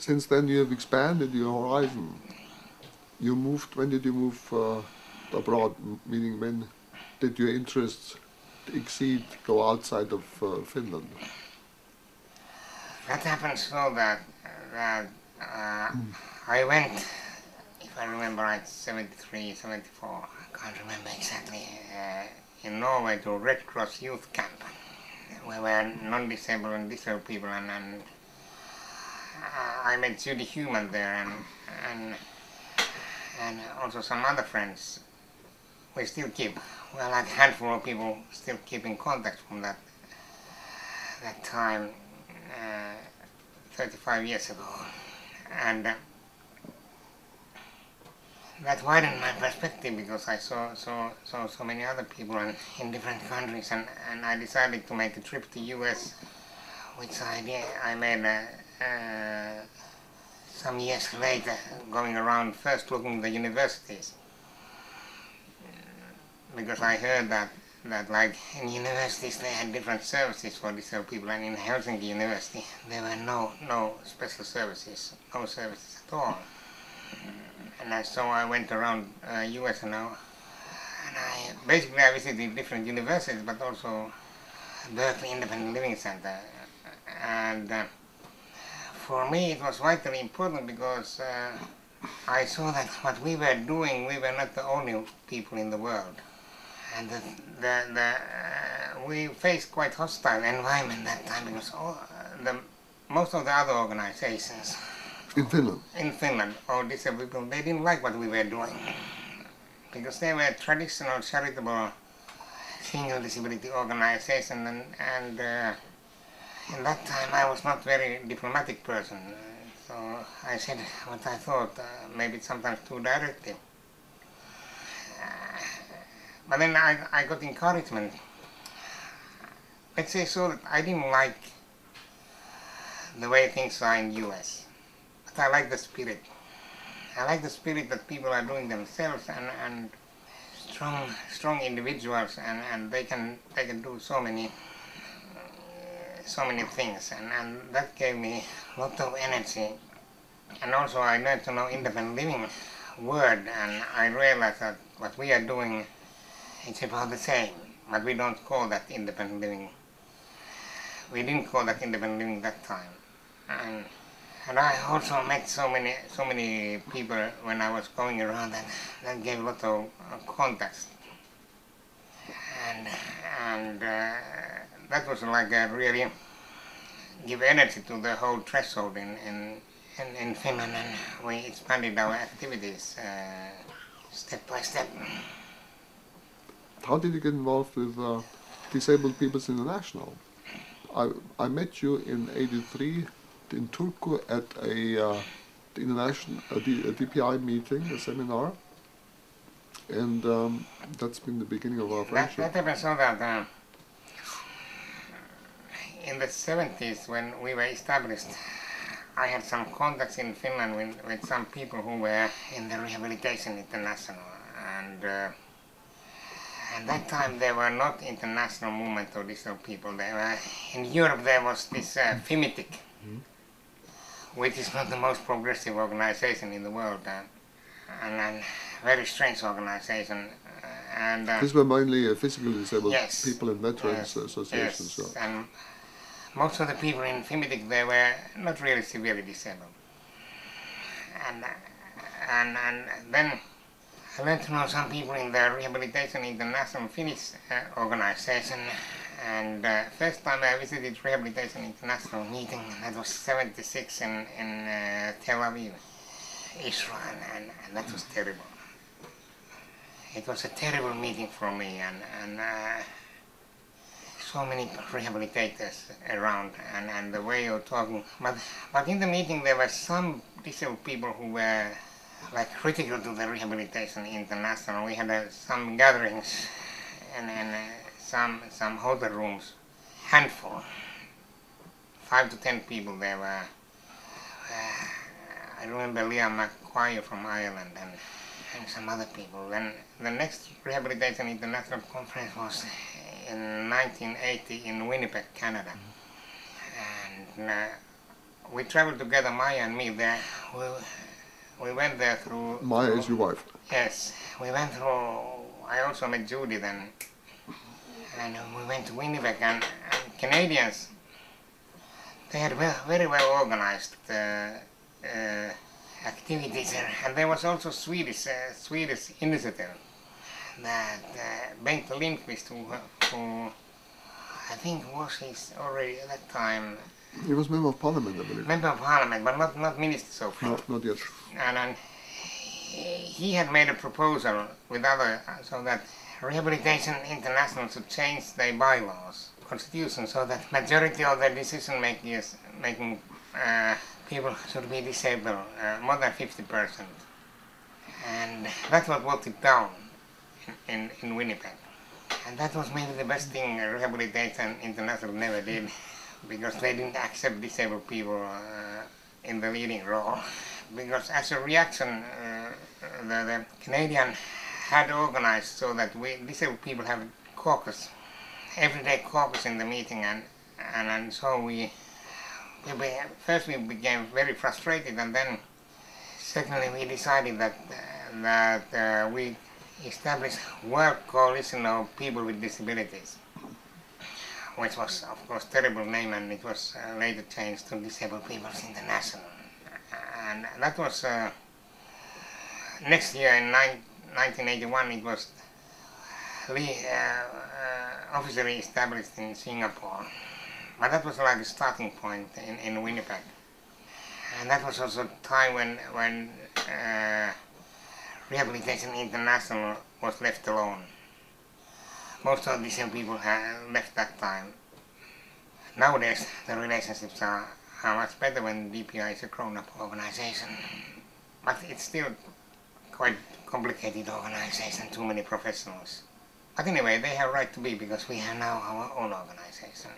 since then you have expanded your horizon. You moved. When did you move abroad? Meaning, when did your interests go outside of Finland? That happened so that I went, if I remember right, 73, 74, I can't remember exactly, in Norway to Red Cross youth camp. We were non-disabled and disabled people, and I met Judy Human there, and also some other friends. We still keep, well, like a handful of people still keep in contact from that time, 35 years ago, and that widened my perspective because I saw so many other people in different countries, and I decided to make a trip to US, which I made some years later, going around first looking at the universities, because I heard that like in universities they had different services for disabled people, and in Helsinki University there were no special services, no services at all. And so I went around US and I visited different universities, but also Berkeley Independent Living Center. And for me it was vitally important because I saw that what we were doing, we were not the only people in the world. And we faced quite hostile environment that time because most of the other organizations in Finland, all disabled people, they didn't like what we were doing because they were traditional charitable single disability organization, and in that time I was not very diplomatic person, so I said what I thought, maybe sometimes too directly. But then I got encouragement. Let's say so that I didn't like the way things are in US, but I like the spirit. I like the spirit that people are doing themselves and strong individuals, and they can do so many things, and that gave me a lot of energy. And also I learned to know independent living word, and I realized that what we are doing, it's about the same, but we don't call that independent living. We didn't call that independent living that time. And I also met so many people when I was going around that gave a lot of context. And that was like really give energy to the whole threshold in Finland, and we expanded our activities step by step. How did you get involved with Disabled People's International? I met you in '83 in Turku at a DPI meeting, a seminar, and that's been the beginning of our friendship. That happened so that in the 70s, when we were established, I had some contacts in Finland with some people who were in the Rehabilitation International, and at that time there were not international movement of disabled people. In Europe there was this FIMITIC, which is not the most progressive organization in the world, and a very strange organization. These were mainly physically disabled yes, people and veterans associations. Yes, and most of the people in FIMITIC, they were not really severely disabled. And then I learned to know some people in the Rehabilitation International Finnish organization, and first time I visited Rehabilitation International meeting, that was 76 in Tel Aviv, Israel, and that was terrible. It was a terrible meeting for me, and so many rehabilitators around, and the way of talking. But in the meeting there were some disabled people who were like critical to the Rehabilitation International. We had some gatherings and some hotel rooms, handful, 5 to 10 people there were. I remember Liam McQuire from Ireland and some other people. Then the next Rehabilitation International conference was in 1980 in Winnipeg, Canada. And we traveled together, Maya and me. There, we went there through. Maya is your wife. Yes, we went through. I also met Judy then, and we went to Winnipeg. And Canadians, they had very well organized activities, and there was also Swedish initiative that Bengt Lindqvist, who I think was already at that time. He was member of parliament, I believe. Member of parliament, but not minister so far. No, not yet. And he had made a proposal with other, so that Rehabilitation International should change their bylaws, constitution, so that majority of the decision making people should be disabled, more than 50%. And that was voted down in Winnipeg. And that was maybe the best thing Rehabilitation International never did, because they didn't accept disabled people in the leading role. Because as a reaction, the Canadian had organized so that disabled people have caucus, everyday caucus in the meeting, and so we first we became very frustrated, and then secondly we decided that we establish World Coalition of People with Disabilities, which was of course terrible name, and it was later changed to Disabled People's International. And that was next year in 1981 it was officially established in Singapore. But that was like a starting point in Winnipeg. And that was also a time when Rehabilitation International was left alone. Most of the disabled people had left that time. Nowadays the relationships are much better when DPI is a grown-up organization. But it's still quite complicated organization, too many professionals. But anyway, they have right to be, because we have now our own organization.